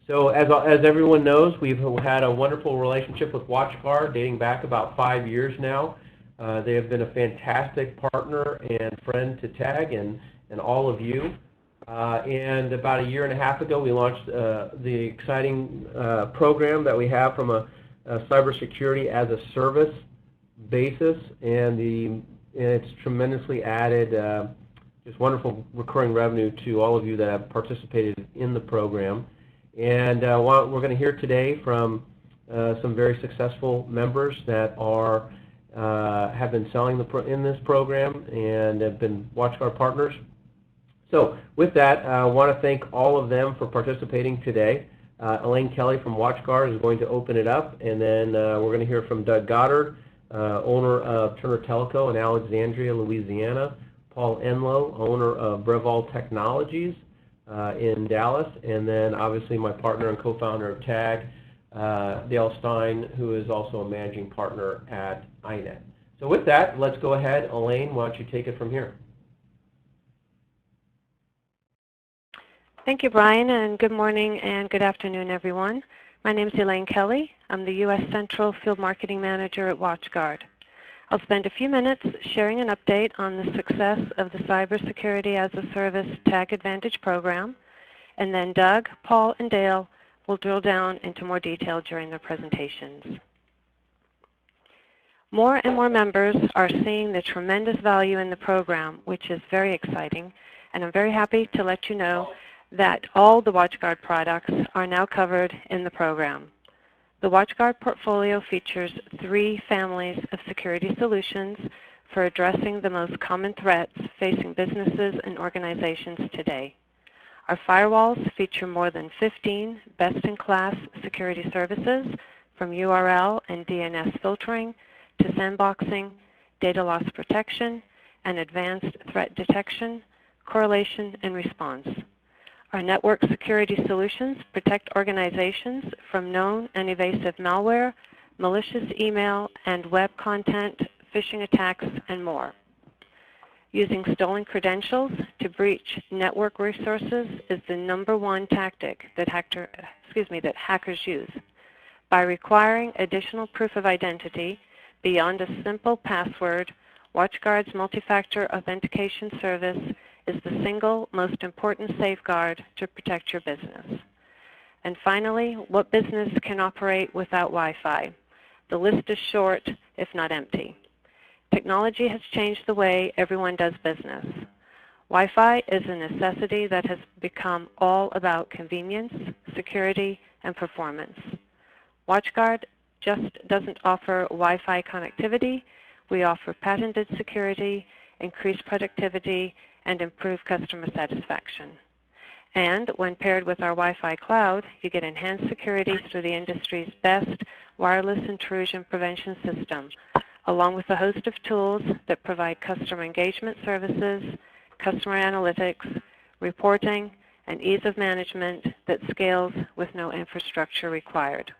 So as everyone knows, we've had a wonderful relationship with Watchguard dating back about 5 years now. They have been a fantastic partner and friend to TAG and all of you. And about 1.5 years ago, we launched the exciting program that we have from a cybersecurity as a service basis, and it's tremendously added just wonderful recurring revenue to all of you that have participated in the program. And we're going to hear today from some very successful members that have been selling in this program and have been Watchguard partners. So with that, I want to thank all of them for participating today. Elaine Kelly from Watchguard is going to open it up, and then we're going to hear from Doug Goddard, owner of Turner Telco in Alexandria, Louisiana, Paul Enlow, owner of Brevall Technologies in Dallas, and then obviously my partner and co-founder of TAG, Dale Stein, who is also a managing partner at iNet. So with that, let's go ahead. Elaine, why don't you take it from here? Thank you, Brian, and good morning and good afternoon, everyone. My name is Elaine Kelly. I'm the U.S. Central Field Marketing Manager at Watchguard. I'll spend a few minutes sharing an update on the success of the Cybersecurity as a Service TAG Advantage program, and then Doug, Paul, and Dale will drill down into more detail during their presentations. More and more members are seeing the tremendous value in the program, which is very exciting, and I'm very happy to let you know that all the Watchguard products are now covered in the program. The Watchguard portfolio features 3 families of security solutions for addressing the most common threats facing businesses and organizations today. Our firewalls feature more than 15 best-in-class security services, from URL and DNS filtering to sandboxing, data loss protection, and advanced threat detection, correlation, and response. Our network security solutions protect organizations from known and evasive malware, malicious email and web content, phishing attacks, and more. Using stolen credentials to breach network resources is the #1 tactic that hackers use. By requiring additional proof of identity beyond a simple password, Watchguard's multi-factor authentication service is the single most important safeguard to protect your business. And finally, what business can operate without Wi-Fi? The list is short, if not empty. Technology has changed the way everyone does business. Wi-Fi is a necessity that has become all about convenience, security, and performance. Watchguard just doesn't offer Wi-Fi connectivity. We offer patented security, increased productivity, and improve customer satisfaction. And when paired with our Wi-Fi cloud, you get enhanced security through the industry's best wireless intrusion prevention system, along with a host of tools that provide customer engagement services, customer analytics, reporting, and ease of management that scales with no infrastructure required.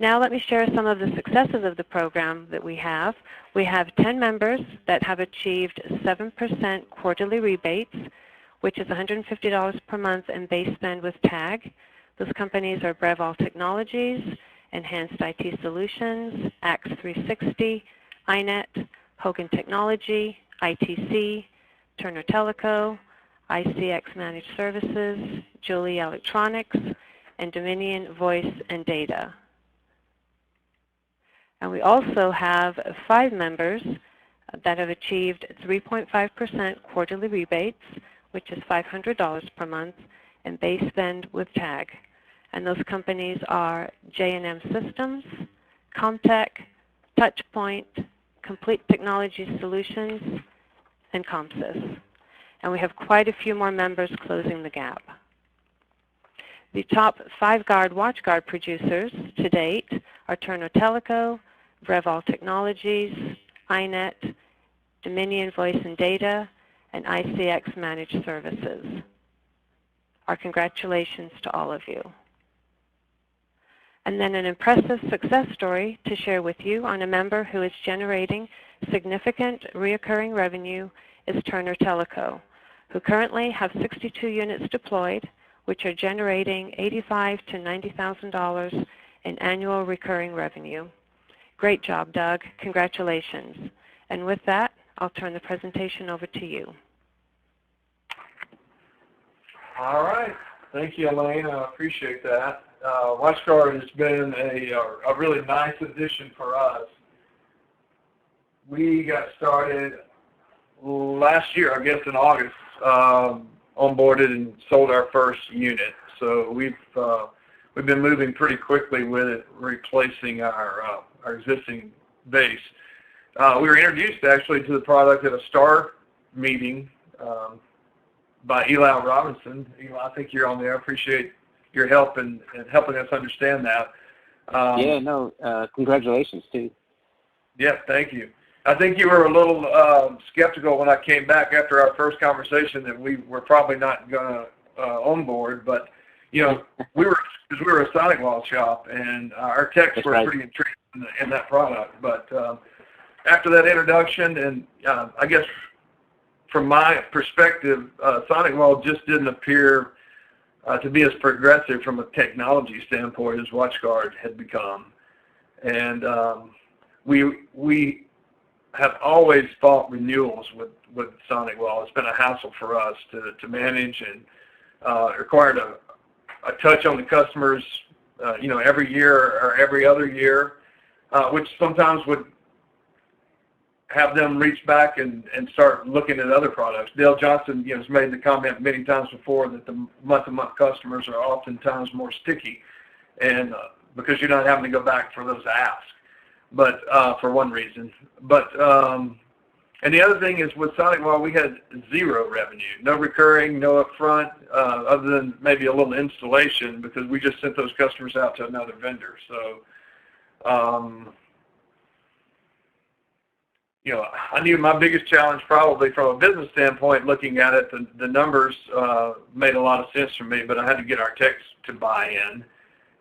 Now let me share some of the successes of the program that we have. We have 10 members that have achieved 7% quarterly rebates, which is $150 per month in base spend with TAG. Those companies are Brevall Technologies, Enhanced IT Solutions, Axe 360, iNet, Hogan Technology, ITC, Turner Telco, ICX Managed Services, Jolie Electronics, and Dominion Voice and Data. And we also have 5 members that have achieved 3.5% quarterly rebates, which is $500 per month, and base spend with TAG. And those companies are J&M Systems, Comtech, Touchpoint, Complete Technology Solutions, and Comsys. And we have quite a few more members closing the gap. The top 5 Watchguard producers to date are Turner Telco, Brevall Technologies, iNet, Dominion Voice and Data, and ICX Managed Services. Our congratulations to all of you. And then an impressive success story to share with you on a member who is generating significant recurring revenue is Turner Telco, who currently have 62 units deployed which are generating $85,000 to $90,000 in annual recurring revenue. Great job, Doug. Congratulations. And with that, I'll turn the presentation over to you. All right. Thank you, Elaine. I appreciate that. Watchguard has been a really nice addition for us. We got started last year, I guess in August, onboarded and sold our first unit. So we've been moving pretty quickly with it, replacing our existing base. We were introduced actually to the product at a STAR meeting by Eli Robinson. Eli, I think you're on there. I appreciate your help in helping us understand that. Congratulations too. Yeah, thank you. I think you were a little skeptical when I came back after our first conversation that we were probably not going to onboard, but you know, we were a Sonic Wall shop, and our techs were pretty intrigued in that product. But after that introduction, and I guess from my perspective, Sonic Wall just didn't appear to be as progressive from a technology standpoint as Watchguard had become, and we have always fought renewals with Sonic Wall. It's been a hassle for us to manage, and required a touch on the customers, every year or every other year, which sometimes would have them reach back and start looking at other products. Dale Johnson, has made the comment many times before that the month-to-month customers are oftentimes more sticky, and because you're not having to go back for those asks. But for one reason. But and the other thing is with Sonic Wall, we had zero revenue, no recurring, no upfront, other than maybe a little installation because we just sent those customers out to another vendor. So, I knew my biggest challenge probably from a business standpoint, looking at it, the numbers made a lot of sense for me, but I had to get our techs to buy in.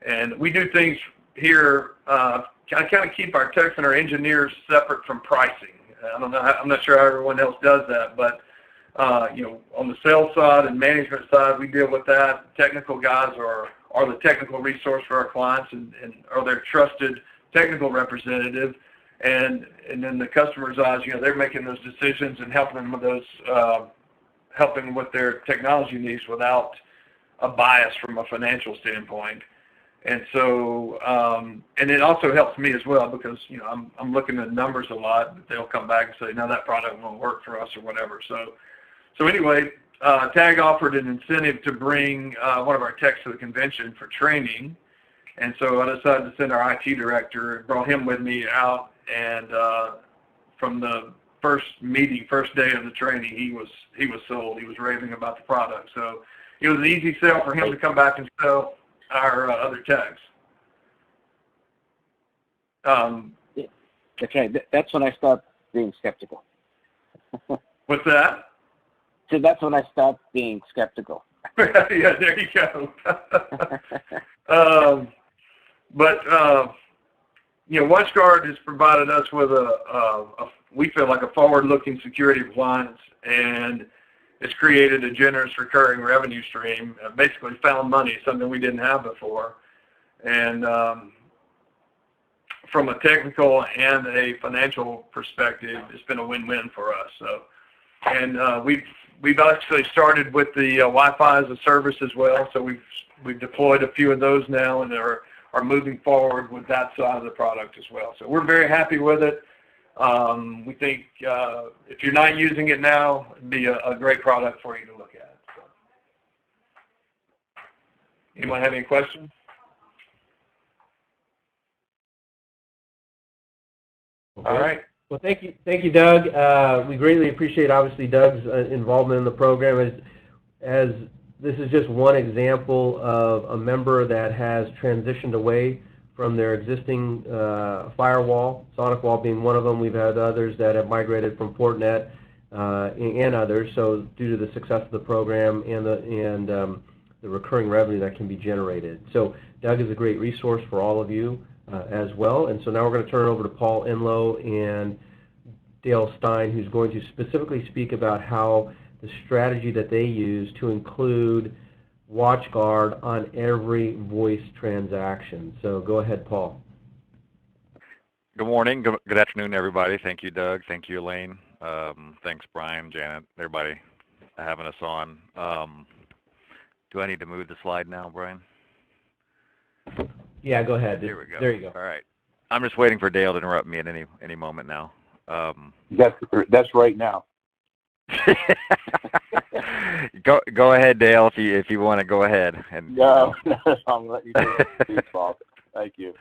And we do things here. I kind of keep our techs and our engineers separate from pricing. I don't know. I'm not sure how everyone else does that, but on the sales side and management side, we deal with that. Technical guys are the technical resource for our clients and are their trusted technical representative. And then the customer's eyes, they're making those decisions and helping them with those, helping with their technology needs without a bias from a financial standpoint. And so, and it also helps me as well because, I'm looking at numbers a lot, but they'll come back and say, no, that product won't work for us or whatever. So anyway, TAG offered an incentive to bring one of our techs to the convention for training. And so I decided to send our IT director, brought him with me out, and from the first day of the training, he was sold. He was raving about the product. So it was an easy sell for him to come back and sell our other techs. Okay, that's when I stopped being skeptical. What's that? So that's when I stopped being skeptical. Yeah, there you go. Watchguard has provided us with we feel like a forward-looking security appliance, and it's created a generous recurring revenue stream, basically found money, something we didn't have before. And from a technical and a financial perspective, it's been a win-win for us. So, and we've actually started with the Wi-Fi as a service as well. So we've deployed a few of those now, and are moving forward with that side of the product as well. So we're very happy with it. We think if you're not using it now, it'd be a great product for you to look at. So. Anyone have any questions? Okay. All right. Well, thank you, Doug. We greatly appreciate, obviously, Doug's involvement in the program. As this is just one example of a member that has transitioned away from their existing firewall, Sonic Wall being one of them. We've had others that have migrated from Fortinet and others. So due to the success of the program and the recurring revenue that can be generated. So Doug is a great resource for all of you as well. And so now we're going to turn it over to Paul Enlow and Dale Stein, who's going to specifically speak about how the strategy that they use to include WatchGuard on every voice transaction. So go ahead, Paul. Good morning. Good afternoon, everybody. Thank you, Doug. Thank you, Elaine. Thanks, Brian, Janet, everybody having us on. Do I need to move the slide now, Brian? Yeah, go ahead. There we go. There you go. All right. I'm just waiting for Dale to interrupt me at any moment now. That's right now. Go ahead, Dale, if you want to go ahead. And no, I'm letting you do it, Paul. Thank you.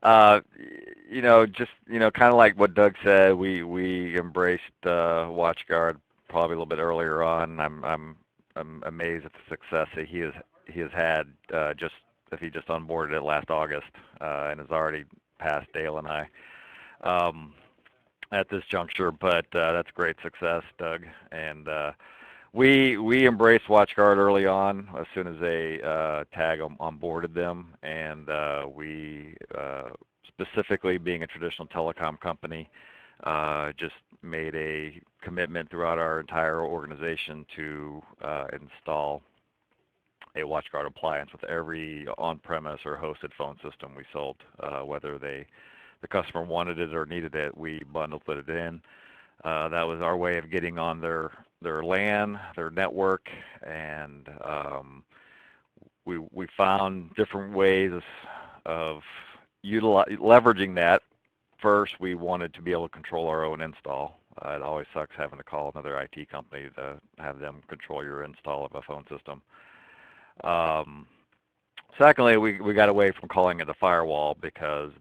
Just kind of like what Doug said, we embraced WatchGuard probably a little bit earlier on. I'm amazed at the success that he has had. He just onboarded it last August and has already passed Dale and I at this juncture. But that's great success, Doug. And we embraced WatchGuard early on as soon as they tag onboarded them, and we specifically being a traditional telecom company just made a commitment throughout our entire organization to install a WatchGuard appliance with every on-premise or hosted phone system we sold. Whether the customer wanted it or needed it, we bundled it in. That was our way of getting on their LAN, their network, and we found different ways of leveraging that. First, we wanted to be able to control our own install. It always sucks having to call another IT company to have them control your install of a phone system. Secondly, we got away from calling it a firewall because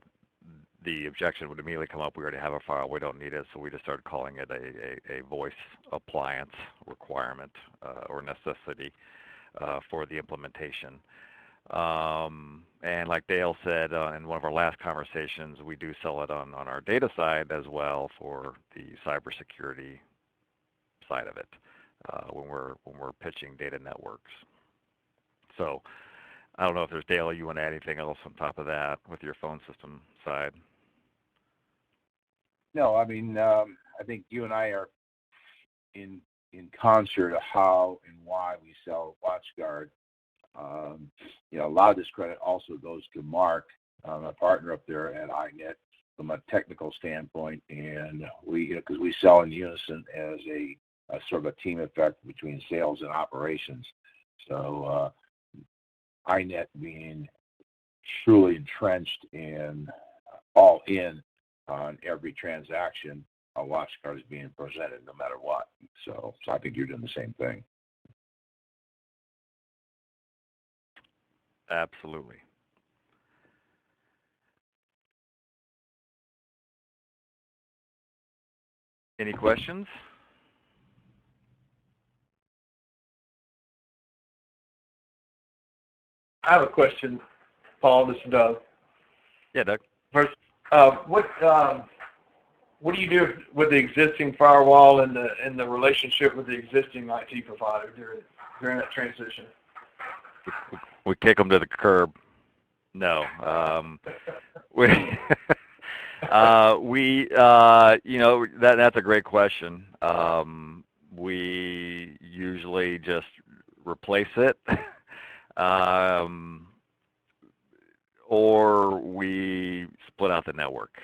the objection would immediately come up, we already have a firewall, we don't need it, so we just started calling it a voice appliance requirement or necessity for the implementation. And like Dale said in one of our last conversations, we do sell it on our data side as well for the cybersecurity side of it when we're pitching data networks. So I don't know if there's, Dale, you want to add anything else on top of that with your phone system side? No, I mean, I think you and I are in concert of how and why we sell WatchGuard. A lot of this credit also goes to Mark, a partner up there at iNet, from a technical standpoint, and because we sell in unison as a sort of a team effect between sales and operations. So iNet being truly entrenched and all in on every transaction, a WatchGuard is being presented no matter what. So I think you're doing the same thing. Absolutely. Any questions? I have a question, Paul. This is Doug. Yeah, Doug. First, what do you do with the existing firewall and the relationship with the existing IT provider during that transition? We kick them to the curb. No, that's a great question. We usually just replace it, or we split out the network.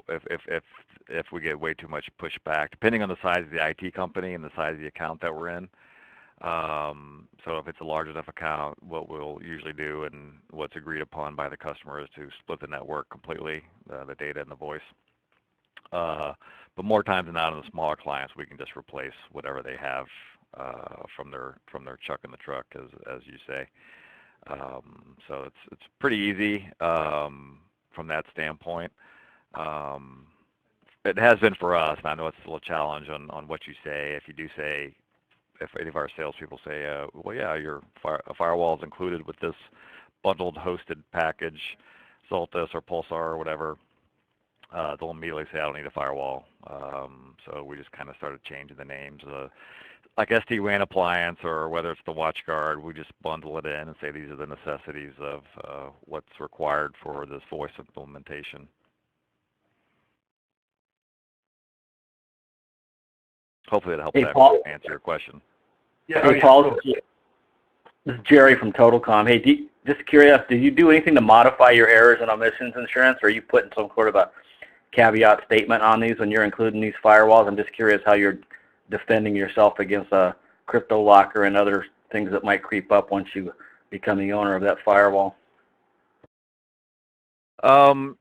If we get way too much pushback, depending on the size of the IT company and the size of the account that we're in. So if it's a large enough account, what we'll usually do and what's agreed upon by the customer is to split the network completely, the data and the voice. But more times than not, on the smaller clients, we can just replace whatever they have from their chuck in the truck, as you say. So it's pretty easy from that standpoint. It has been for us, and I know it's still a challenge on what you say. If you do say, if any of our salespeople say, well, yeah, your firewall is included with this bundled hosted package, Soltis or Pulsar or whatever, they'll immediately say, I don't need a firewall. So we just kind of started changing the names. Like SD-WAN appliance, or whether it's the WatchGuard, we just bundle it in and say these are the necessities of what's required for this voice implementation. Hopefully that helps answer your question. Yeah, hey, Paul, This is Jerry from TotalCom. Hey, just curious, did you do anything to modify your errors and omissions insurance, or are you putting some sort of a caveat statement on these when you're including these firewalls? I'm just curious how you're defending yourself against a crypto locker and other things that might creep up once you become the owner of that firewall.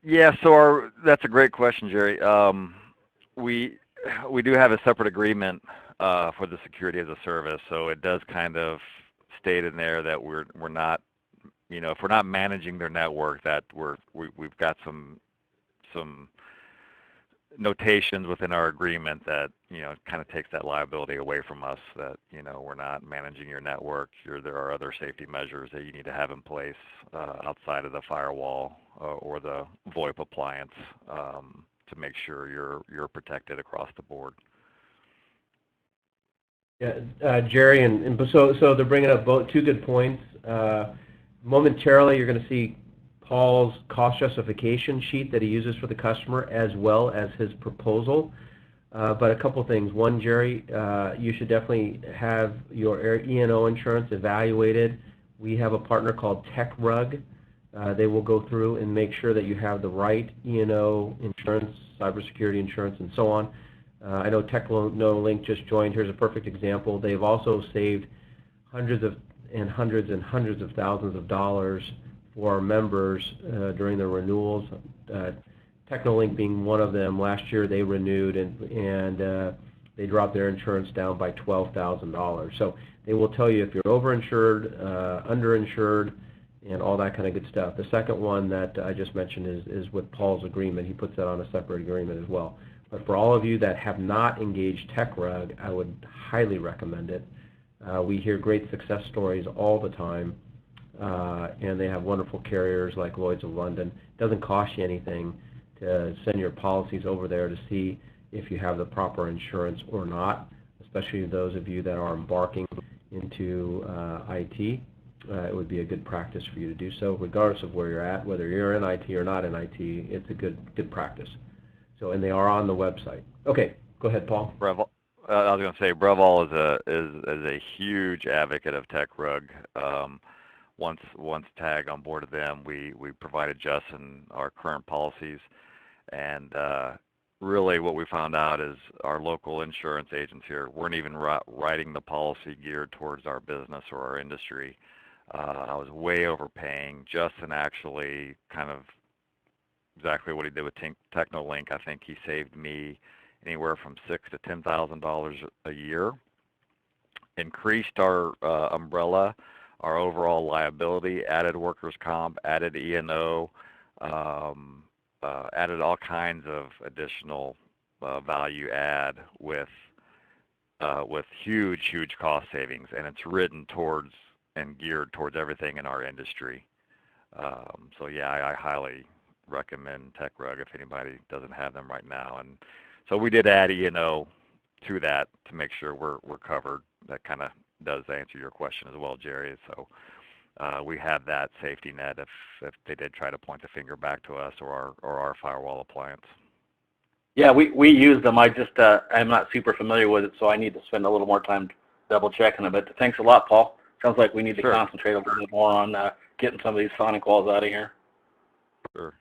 Yeah, so that's a great question, Jerry. We do have a separate agreement for the security as a service, so it does kind of state in there that we're not, if we're not managing their network, that we've got some notations within our agreement that kind of takes that liability away from us, that we're not managing your network. There are other safety measures that you need to have in place outside of the firewall or the VoIP appliance to make sure you're protected across the board. Yeah, Jerry, and so they're bringing up two good points. Momentarily, you're going to see Paul's cost justification sheet that he uses for the customer, as well as his proposal. But a couple things. One, Jerry, you should definitely have your E&O insurance evaluated. We have a partner called TechRug. They will go through and make sure that you have the right E&O insurance, cybersecurity insurance, and so on. I know TechnoLink just joined. Here's a perfect example. They've also saved hundreds of thousands of dollars for our members during their renewals. TechnoLink being one of them. Last year they renewed and they dropped their insurance down by $12,000. So they will tell you if you're overinsured, underinsured, and all that kind of good stuff. The second one that I just mentioned is with Paul's agreement. He puts that on a separate agreement as well. But for all of you that have not engaged TechRug, I would highly recommend it. We hear great success stories all the time, and they have wonderful carriers like Lloyd's of London. It doesn't cost you anything to send your policies over there to see if you have the proper insurance or not, especially those of you that are embarking into IT. It would be a good practice for you to do so, regardless of where you're at, whether you're in IT or not in IT. It's a good practice. So, and they are on the website. Okay, go ahead, Paul. I was going to say, Brevall is a huge advocate of TechRug. Once TAG onboarded them, we provided Justin our current policies, and really what we found out is our local insurance agents here weren't even writing the policy geared towards our business or our industry. I was way overpaying. Justin actually kind of exactly what he did with TechnoLink. I think he saved me anywhere from $6,000 to $10,000 a year. Increased our umbrella, our overall liability, added workers' comp, added E&O, added all kinds of additional value add with huge cost savings, and it's written towards and geared towards everything in our industry. So yeah, I highly recommend TechRug if anybody doesn't have them right now. And so we did add E&O to that to make sure we're covered. That kind of does answer your question as well, Jerry. So we have that safety net if they did try to point the finger back to us or our firewall appliance. Yeah, we use them. I'm not super familiar with it, so I need to spend a little more time double checking them. But thanks a lot, Paul. Sounds like we need to concentrate a little bit more on getting some of these sonic walls out of here. Sure.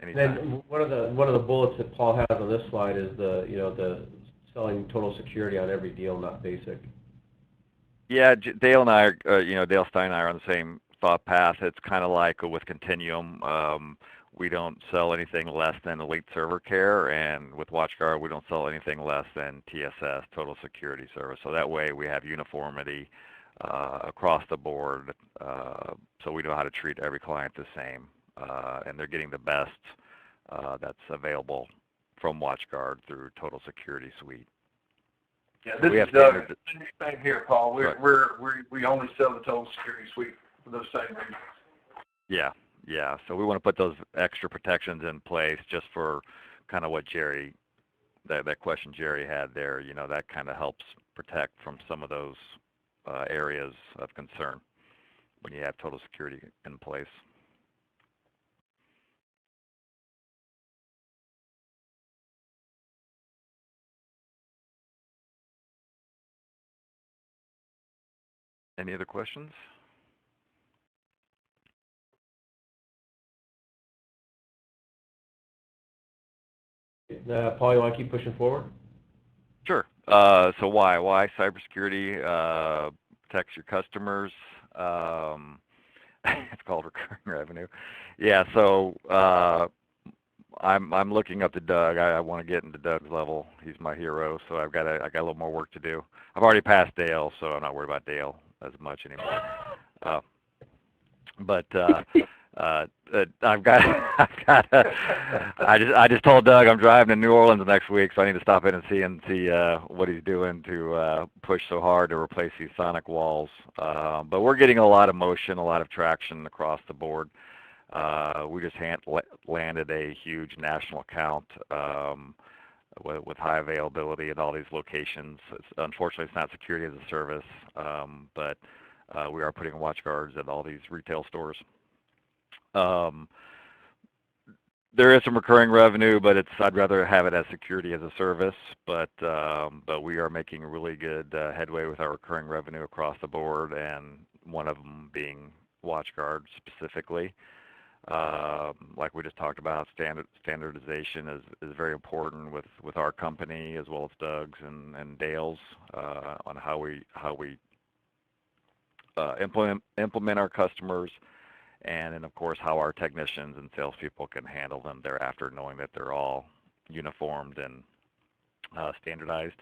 Then one of the bullets that Paul has on this slide is the selling total security on every deal, not basic. Yeah, Dale and I are, Dale Stein and I are on the same thought path. It's kind of like with Continuum. We don't sell anything less than Elite Server Care, and with WatchGuard, we don't sell anything less than TSS, Total Security Service. So that way we have uniformity across the board, so we know how to treat every client the same, and they're getting the best that's available from WatchGuard through Total Security Suite. Yeah, this is Doug. Same here, Paul. We only sell the Total Security Suite for those same reasons. Yeah. So we want to put those extra protections in place just for kind of what Jerry, that question Jerry had there. That kind of helps protect from some of those areas of concern when you have total security in place. Any other questions? Paul, you want to keep pushing forward? Sure. So why? Why cybersecurity protects your customers? It's called recurring revenue. Yeah. So I'm looking up to Doug. I want to get into Doug's level. He's my hero. So I got a little more work to do. I've already passed Dale, so I'm not worried about Dale as much anymore. I just told Doug I'm driving to New Orleans next week, so I need to stop in and see what he's doing to push so hard to replace these sonic walls. But we're getting a lot of motion, a lot of traction across the board. We just landed a huge national account with high availability at all these locations. Unfortunately, it's not security as a service, but we are putting WatchGuards at all these retail stores. There is some recurring revenue, but I'd rather have it as security as a service. But we are making really good headway with our recurring revenue across the board, and one of them being WatchGuard specifically. Like we just talked about, standardization is very important with our company as well as Doug's and Dale's on how we implement our customers, and then of course how our technicians and salespeople can handle them thereafter, knowing that they're all uniformed and standardized.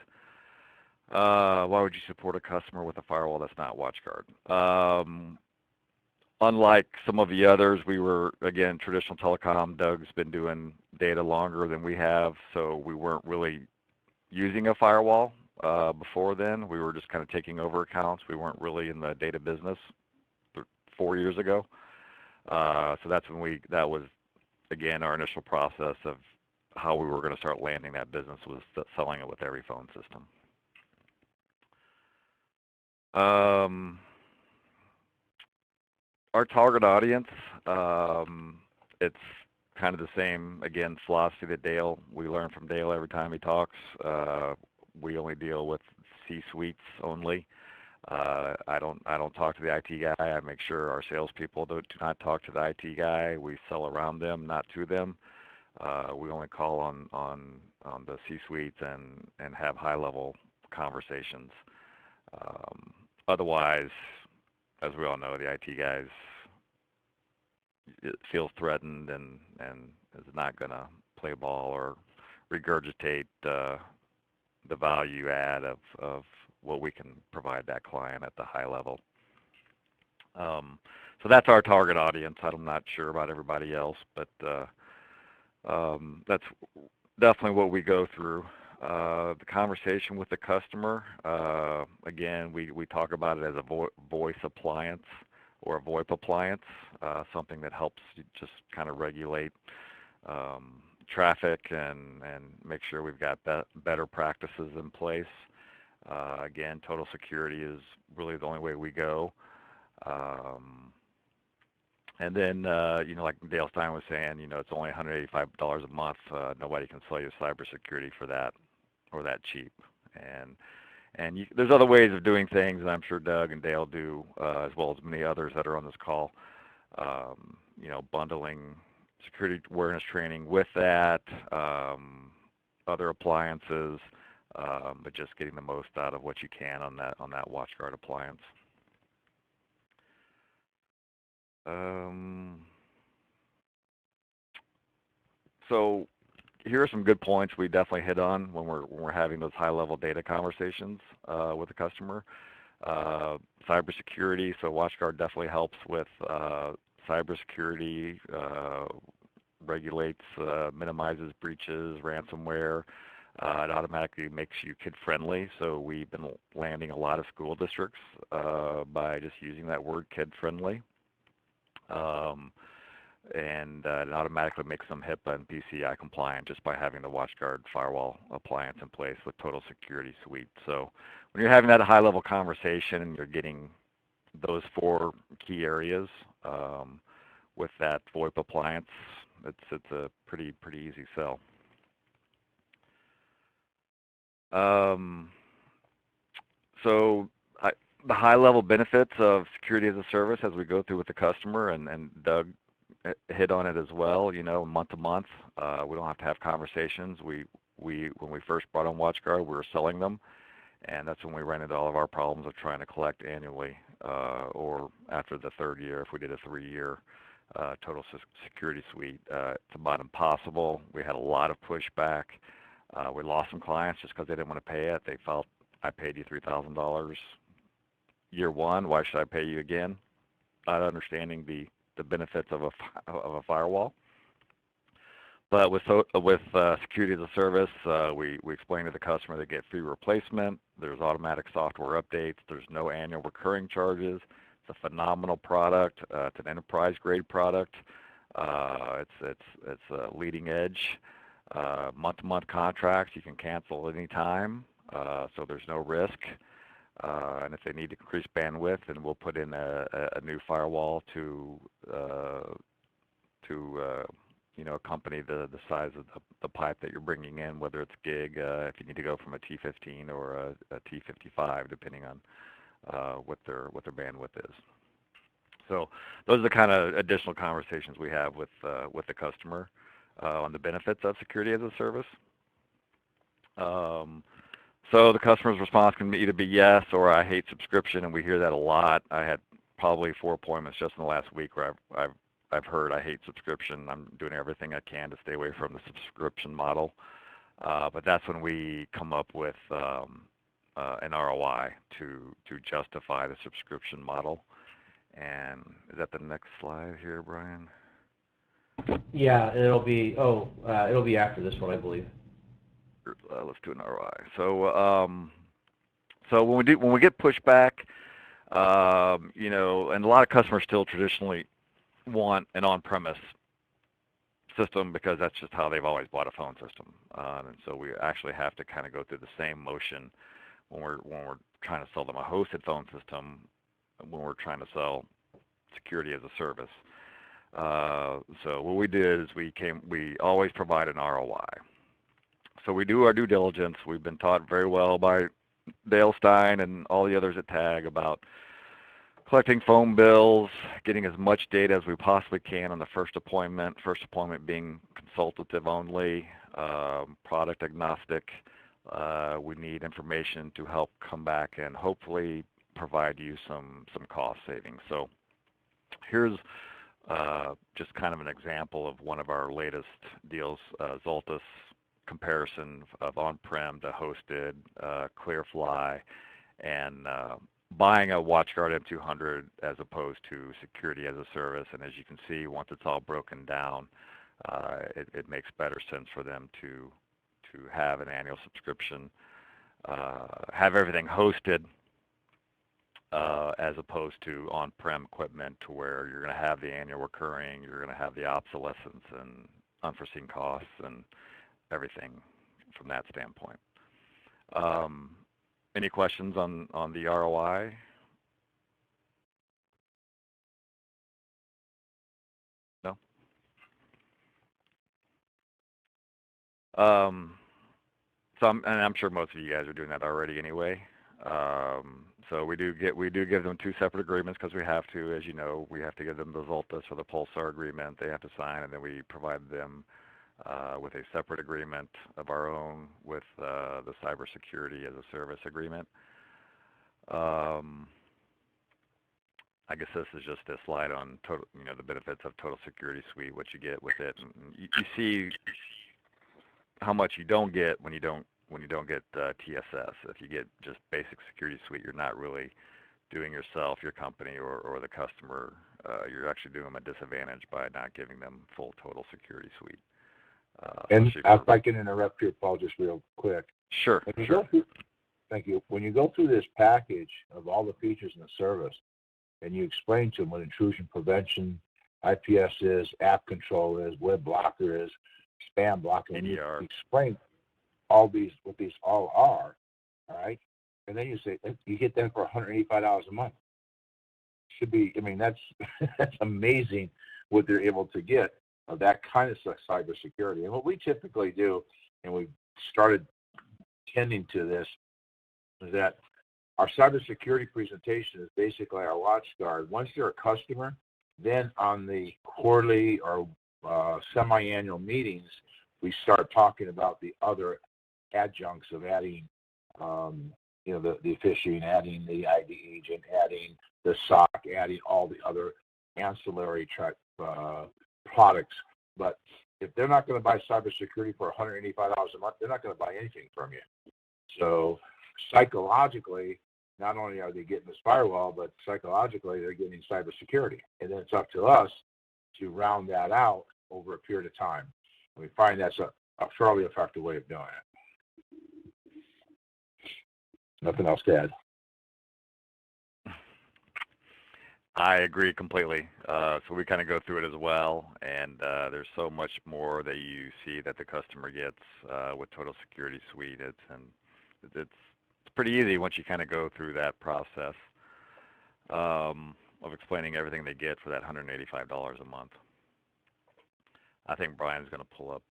Why would you support a customer with a firewall that's not WatchGuard? Unlike some of the others, we were, again, traditional telecom. Doug's been doing data longer than we have, so we weren't really using a firewall before then. We were just kind of taking over accounts. We weren't really in the data business 4 years ago. So that's when that was, again, our initial process of how we were going to start landing that business, was selling it with every phone system. Our target audience, it's kind of the same, again, philosophy that Dale, we learn from Dale every time he talks. We only deal with C-suites only. I don't talk to the IT guy. I make sure our salespeople do not talk to the IT guy. We sell around them, not to them. We only call on the C-suites and have high-level conversations. Otherwise, as we all know, the IT guys feels threatened and is not going to play ball or regurgitate the value add of what we can provide that client at the high level. So that's our target audience. I'm not sure about everybody else, but that's definitely what we go through. The conversation with the customer, again, we talk about it as a voice appliance or a VoIP appliance, something that helps you just kind of regulate traffic and make sure we've got better practices in place. Again, total security is really the only way we go. And then, like Dale Stein was saying, it's only $185 a month. Nobody can sell you cybersecurity for that or that cheap. And there's other ways of doing things, and I'm sure Doug and Dale do, as well as many others that are on this call. Bundling security awareness training with that, other appliances, but just getting the most out of what you can on that WatchGuard appliance. So here are some good points we definitely hit on when we're having those high-level data conversations with the customer. Cybersecurity, so WatchGuard definitely helps with cybersecurity, regulates, minimizes breaches, ransomware. It automatically makes you kid-friendly, so we've been landing a lot of school districts by just using that word kid-friendly. And it automatically makes them HIPAA and PCI compliant just by having the WatchGuard firewall appliance in place with Total Security Suite. So when you're having that high-level conversation and you're getting those 4 key areas with that VoIP appliance, it's a pretty easy sell. So the high-level benefits of security as a service as we go through with the customer, and Doug hit on it as well. You know, month to month, we don't have to have conversations. When we first brought on WatchGuard, we were selling them, and that's when we ran into all of our problems of trying to collect annually, or after the third year if we did a 3-year total security suite. It's about impossible. We had a lot of pushback. We lost some clients just because they didn't want to pay it. They felt, I paid you $3,000 year one, why should I pay you again? Not understanding the benefits of a firewall. But with security as a service, we explain to the customer they get free replacement. There's automatic software updates. There's no annual recurring charges. It's a phenomenal product. It's an enterprise-grade product. It's a leading edge. Month-to-month contracts. You can cancel any time, so there's no risk. And if they need to increase bandwidth, then we'll put in a new firewall to accompany the size of the pipe that you're bringing in, whether it's gig, if you need to go from a T15 or a T55, depending on what their bandwidth is. So those are the kind of additional conversations we have with the customer on the benefits of security as a service. So the customer's response can either be yes or I hate subscription, and we hear that a lot. I had probably 4 appointments just in the last week where I've heard I hate subscription. I'm doing everything I can to stay away from the subscription model. But that's when we come up with an ROI to justify the subscription model. And is that the next slide here, Brian? Yeah, and it'll be after this one, I believe. Let's do an ROI. So when we get pushback, and a lot of customers still traditionally want an on-premise system because that's just how they've always bought a phone system, and so we actually have to kind of go through the same motion when we're trying to sell them a hosted phone system, when we're trying to sell security as a service. So what we did is we always provide an ROI. So we do our due diligence. We've been taught very well by Dale Stein and all the others at TAG about collecting phone bills, getting as much data as we possibly can on the first appointment being consultative only, product agnostic. We need information to help come back and hopefully provide you some cost savings. So here's just kind of an example of one of our latest deals, Zoltus comparison of on-prem to hosted, ClearFly, and buying a WatchGuard M200 as opposed to security as a service. And as you can see, once it's all broken down, it makes better sense for them to have an annual subscription, have everything hosted, as opposed to on-prem equipment, to where you're going to have the annual recurring, you're going to have the obsolescence and unforeseen costs and everything from that standpoint. Any questions on the ROI? No? So I'm sure most of you guys are doing that already anyway. So we do give them 2 separate agreements because we have to. As you know, we have to give them the Zoltus or the Pulsar agreement. They have to sign, and then we provide them with a separate agreement of our own with the cybersecurity as a service agreement. I guess this is just a slide on total, the benefits of Total Security Suite, what you get with it. And you see how much you don't get when you don't get TSS. If you get just basic security suite, you're not really doing yourself, your company, or the customer. You're actually doing them a disadvantage by not giving them full Total Security Suite. And if I can interrupt here, Paul, just real quick. Sure. Thank you. When you go through this package of all the features in the service, and you explain to them what intrusion prevention, IPS is, app control is, web blocker is, spam blocker, and you explain all these, what these all are, all right? And then you say, you get them for $185 a month. Should be, that's amazing what they're able to get of that kind of cybersecurity. And what we typically do, and we've started tending to this, is that our cybersecurity presentation is basically our WatchGuard. Once they're a customer, then on the quarterly or semi-annual meetings, we start talking about the other adjuncts of adding, the phishing, adding the ID agent, adding the SOC, adding all the other ancillary products. But if they're not going to buy cybersecurity for $185 a month, they're not going to buy anything from you. So psychologically, not only are they getting this firewall, but psychologically they're getting cybersecurity. And then it's up to us to round that out over a period of time. And we find that's a fairly effective way of doing it. Nothing else to add. I agree completely. So we kind of go through it as well, and there's so much more that you see that the customer gets with Total Security Suite. It's pretty easy once you kind of go through that process of explaining everything they get for that $185 a month. I think Brian's going to pull up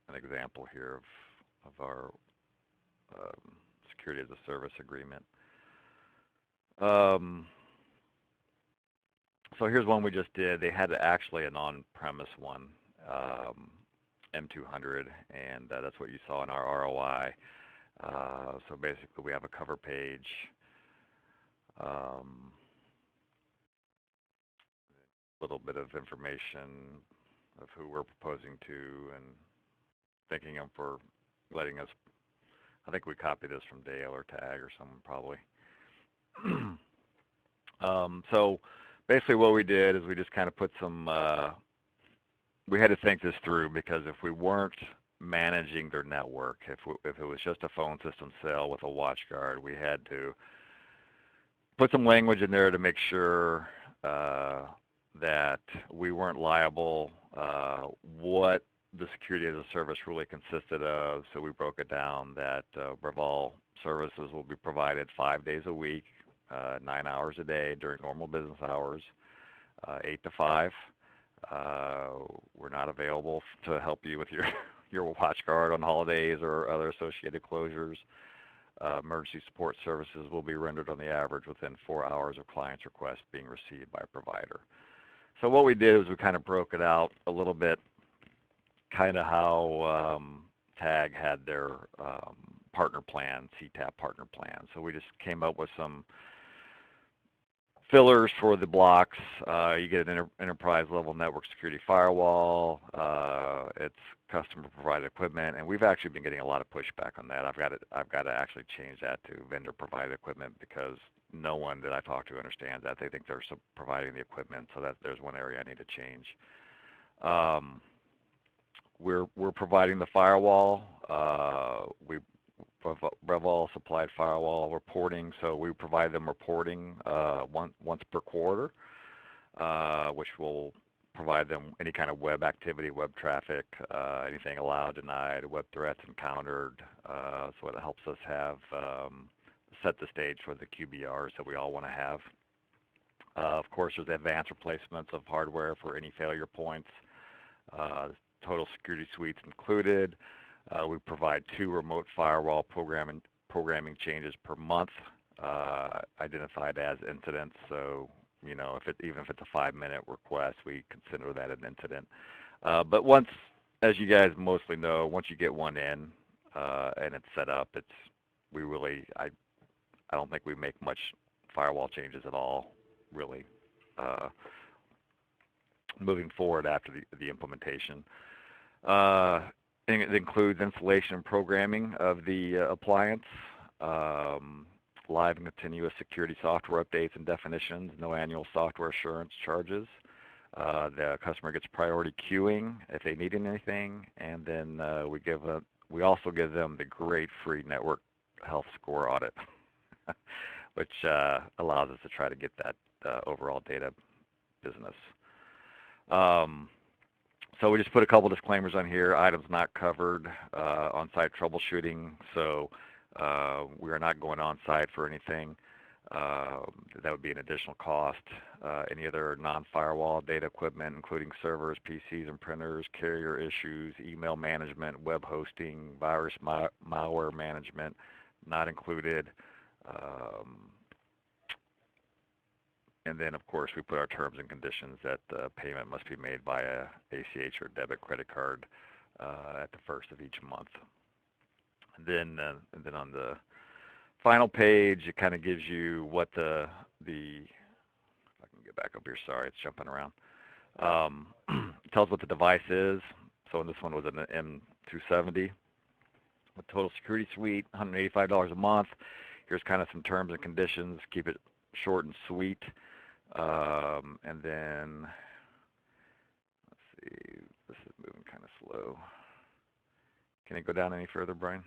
an example here of our Security as a Service agreement. So here's one we just did. They had actually an on-premise one, M200, and that's what you saw in our ROI. So basically we have a cover page, a little bit of information of who we're proposing to and thanking them for letting us. I think we copied this from Dale or Tag or someone probably. So basically what we did is we just kind of put some, we had to think this through, because if we weren't managing their network, if it was just a phone system sale with a WatchGuard, we had to put some language in there to make sure that we weren't liable, what the Security as a Service really consisted of. So we broke it down that Brevall services will be provided 5 days a week, 9 hours a day during normal business hours, 8 to 5. We're not available to help you with your WatchGuard on holidays or other associated closures. Emergency support services will be rendered on the average within 4 hours of client's request being received by a provider. So what we did is we kind of broke it out a little bit, kind of how TAG had their partner plan, CTAP partner plan. So we just came up with some fillers for the blocks. You get an enterprise level network security firewall. It's customer provided equipment, and we've actually been getting a lot of pushback on that. I've got to actually change that to vendor provided equipment, because no one that I talk to understands that. They think they're providing the equipment, so that there's one area I need to change. We're providing the firewall. Brevall supplied firewall reporting, so we provide them reporting once per quarter, which will provide them any kind of web activity, web traffic, anything allowed, denied, web threats encountered. So it helps us have set the stage for the QBRs that we all want to have. Of course, there's advanced replacements of hardware for any failure points. Total Security Suites included. We provide 2 remote firewall programming changes per month, identified as incidents. So, even if it's a 5-minute request, we consider that an incident. But once, as you guys mostly know, once you get one in and it's set up, I don't think we make much firewall changes at all, really, moving forward after the implementation. It includes installation and programming of the appliance, live and continuous security software updates and definitions, no annual software assurance charges. The customer gets priority queuing if they need anything, and then we also give them the great free network health score audit, which allows us to try to get that overall data business. So we just put a couple disclaimers on here. Items not covered, on-site troubleshooting. So we are not going on-site for anything. That would be an additional cost. Any other non-firewall data equipment, including servers, PCs, and printers, carrier issues, email management, web hosting, virus malware management, not included. And then, of course, we put our terms and conditions that the payment must be made via ACH or debit credit card at the first of each month. And then on the final page, it kind of gives you what the if I can get back up here, sorry, it's jumping around. It tells what the device is. So in this one was an M270 with total security suite, $185 a month. Here's kind of some terms and conditions. Keep it short and sweet. And then, let's see, this is moving kind of slow. Can it go down any further, Brian?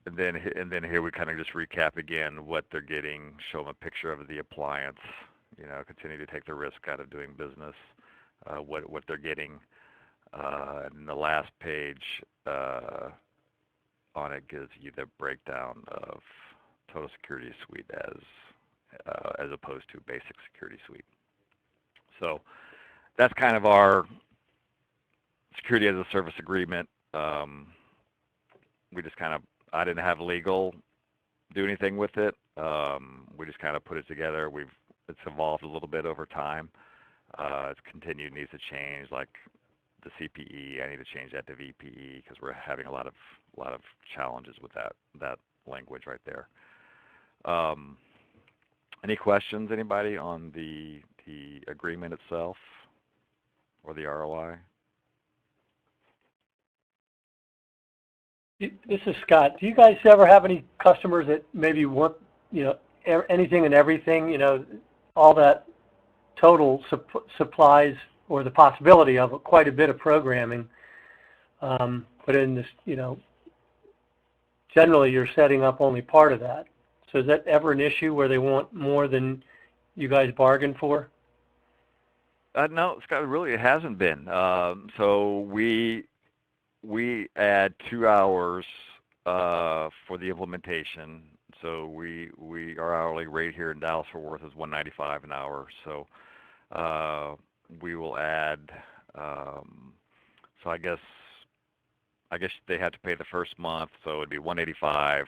And then here we kind of just recap again what they're getting, show them a picture of the appliance, continue to take the risk out of doing business, what they're getting. And the last page on it gives you the breakdown of total security suite as opposed to basic security suite. So that's kind of our security as a service agreement. We just kind of, I didn't have legal do anything with it. We just kind of put it together. It's evolved a little bit over time. It's continued, needs to change, like the CPE. I need to change that to VPE because we're having a lot of challenges with that language right there. Any questions, anybody, on the agreement itself or the ROI? This is Scott. Do you guys ever have any customers that maybe want, anything and everything, all that total supplies or the possibility of quite a bit of programming, but in this, generally you're setting up only part of that. So is that ever an issue where they want more than you guys bargained for? No, Scott, really it hasn't been. So we add 2 hours for the implementation. So our hourly rate here in Dallas-Fort Worth is $195 an hour. So we will add. So I guess they had to pay the first month, so it'd be $185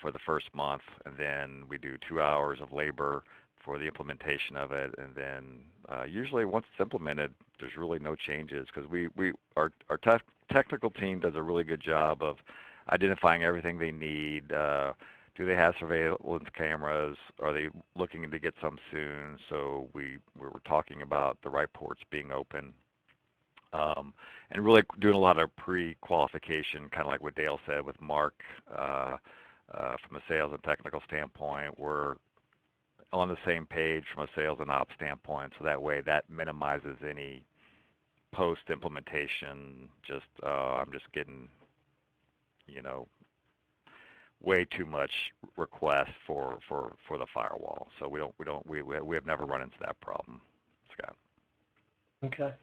for the first month, and then we do 2 hours of labor for the implementation of it, and then usually once it's implemented, there's really no changes because our technical team does a really good job of identifying everything they need. Do they have surveillance cameras? Are they looking to get some soon? So we were talking about the right ports being open, and really doing a lot of pre-qualification, kind of like what Dale said with Mark. From a sales and technical standpoint, we're on the same page from a sales and ops standpoint, so that way that minimizes any post-implementation. I'm just getting, way too much request for the firewall. So we have never run into that problem, Scott. Okay.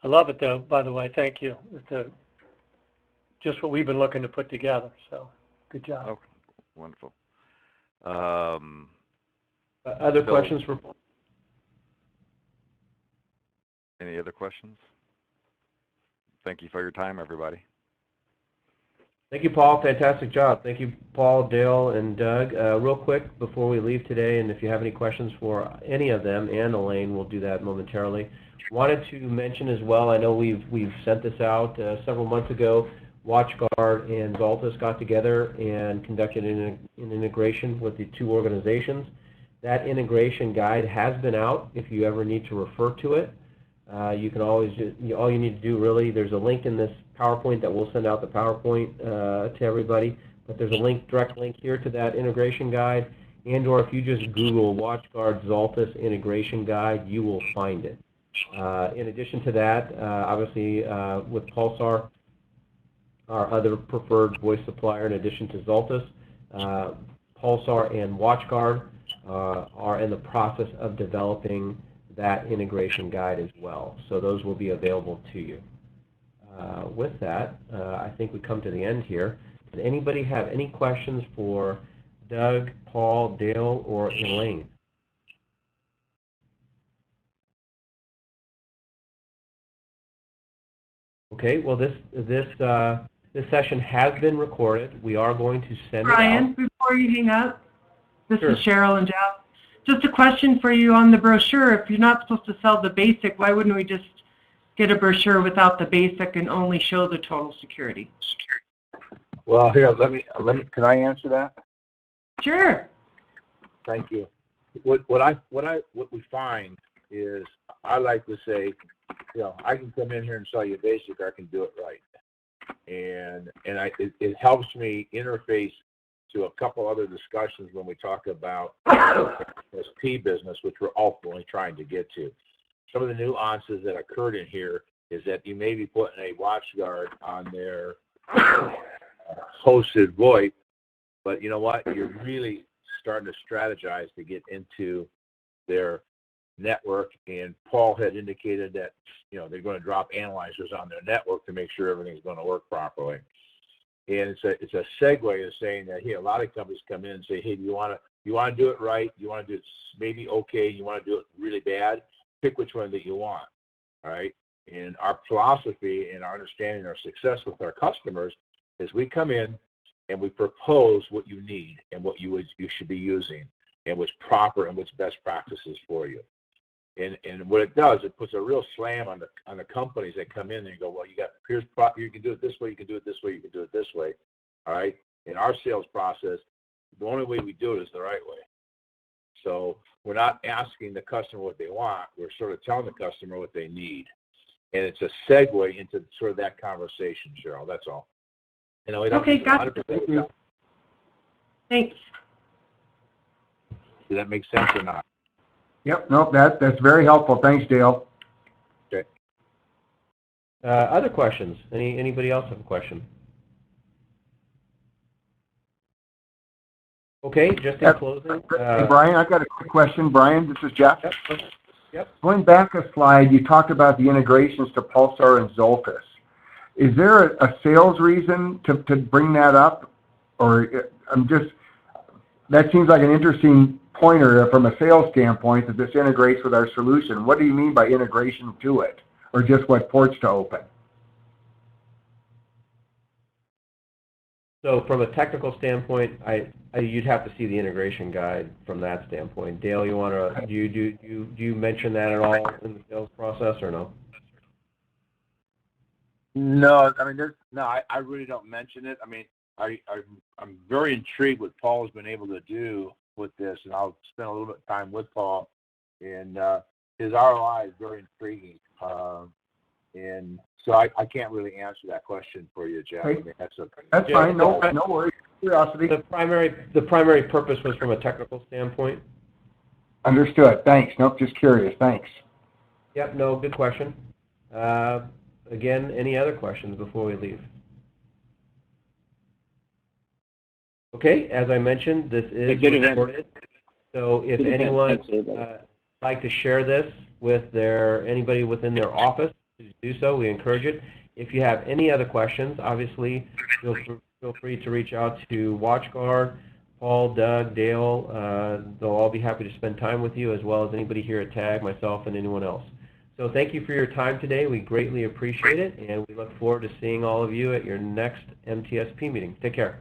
I love it though, by the way. Thank you. It's just what we've been looking to put together. So good job. Okay. Wonderful. Other questions for? Any other questions? Thank you for your time, everybody. Thank you, Paul. Fantastic job. Thank you, Paul, Dale, and Doug. Real quick before we leave today, and if you have any questions for any of them, and Elaine, we'll do that momentarily. Wanted to mention as well, I know we've sent this out several months ago. Watchguard and Zaltis got together and conducted an integration with the two organizations. That integration guide has been out if you ever need to refer to it. You can always, all you need to do really, there's a link in this PowerPoint that we'll send out the PowerPoint to everybody, but there's a direct link here to that integration guide, and or if you just Google Watchguard Zaltis integration guide, you will find it. In addition to that, obviously with Pulsar, our other preferred voice supplier in addition to Zaltis, Pulsar and Watchguard are in the process of developing that integration guide as well. So those will be available to you. With that, I think we come to the end here. Does anybody have any questions for Doug, Paul, Dale, or Elaine? Okay, well this session has been recorded. We are going to send it out. Brian, before you hang up, this Sure. is Cheryl and Jeff. Just a question for you on the brochure. If you're not supposed to sell the basic, why wouldn't we just get a brochure without the basic and only show the total security? Well, here, let me. Can I answer that? Sure. Thank you. What we find is, I like to say, I can come in here and sell you basic, or I can do it right, and it helps me interface to a couple other discussions when we talk about SP business, which we're ultimately trying to get to. Some of the nuances that occurred in here is that you may be putting a Watchguard on their hosted VoIP, but you know what? You're really starting to strategize to get into their network, and Paul had indicated that they're going to drop analyzers on their network to make sure everything's going to work properly. And it's a segue to saying that a lot of companies come in and say, hey, you want to do it right, you want to do it maybe okay, you want to do it really bad, pick which one that you want. All right. And our philosophy and our understanding, our success with our customers is we come in and we propose what you need and what you should be using and what's proper and what's best practices for you. And what it does, it puts a real slam on the companies that come in and go, well, you can do it this way, you can do it this way, you can do it this way. All right. In our sales process, the only way we do it is the right way. So we're not asking the customer what they want. We're sort of telling the customer what they need. And it's a segue into sort of that conversation, Cheryl. That's all. Okay, got it. Thanks. Does that make sense or not? Yep, nope, that's very helpful. Thanks, Dale. Okay. Other questions? Anybody else have a question? Okay, just in closing. Hey, Brian, I've got a quick question. Brian, this is Jeff. Yep. Going back a slide, you talked about the integrations to Pulsar and Xolfus. Is there a sales reason to bring that up? Or that seems like an interesting pointer from a sales standpoint that this integrates with our solution. What do you mean by integration to it, or just what ports to open? So from a technical standpoint, you'd have to see the integration guide from that standpoint. Dale, do you mention that at all in the sales process or no? No, I mean, I really don't mention it. I mean, I'm very intrigued what Paul has been able to do with this, and I'll spend a little bit of time with Paul, and his ROI is very intriguing, and so I can't really answer that question for you, Jeff. I mean, that's fine. No worries. Curiosity. The primary purpose was from a technical standpoint. Understood. Thanks. Nope, just curious. Thanks. Yep. No, good question. Again, any other questions before we leave? Okay, as I mentioned, this is recorded, so if anyone would like to share this with anybody within their office, please do so. We encourage it. If you have any other questions, obviously, feel free to reach out to Watchguard, Paul, Doug, Dale. They'll all be happy to spend time with you, as well as anybody here at TAG, myself, and anyone else. So thank you for your time today. We greatly appreciate it, and we look forward to seeing all of you at your next MTSP meeting. Take care.